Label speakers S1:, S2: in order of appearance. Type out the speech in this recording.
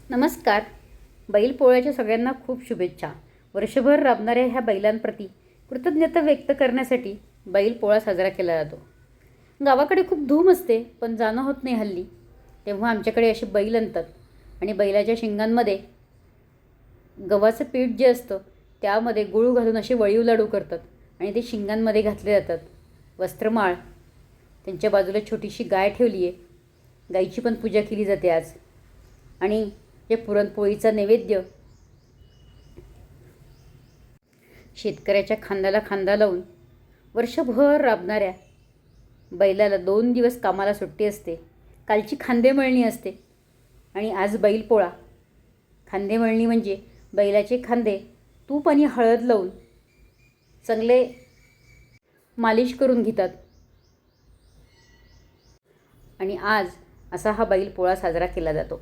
S1: नमस्कार. बैलपोळ्याच्या सगळ्यांना खूप शुभेच्छा. वर्षभर राबणाऱ्या ह्या बैलांप्रती कृतज्ञता व्यक्त करण्यासाठी बैलपोळा साजरा केला जातो. गावाकडे खूप धूम असते, पण जाणं होत नाही हल्ली. तेव्हा आमच्याकडे असे बैल आणतात आणि बैलाच्या शिंगांमध्ये गव्हाचं पीठ जे असतं त्यामध्ये गूळ घालून असे वळीव लाडू करतात आणि ते शिंगांमध्ये घातले जातात. वस्त्रमाळ, त्यांच्या बाजूला छोटीशी गाय ठेवली आहे. गाईची पण पूजा केली जाते आज. आणि जे पुरणपोळीचा नैवेद्य शेतकऱ्याच्या खांद्याला खांदा लावून वर्षभर राबणाऱ्या बैलाला 2 दिवस कामाला सुट्टी असते. कालची खांदेमळणी असते आणि आज बैलपोळा. खांदेमळणी म्हणजे बैलाचे खांदे तूप आणि हळद लावून चांगले मालिश करून घेतात. आणि आज असा हा बैलपोळा साजरा केला जातो.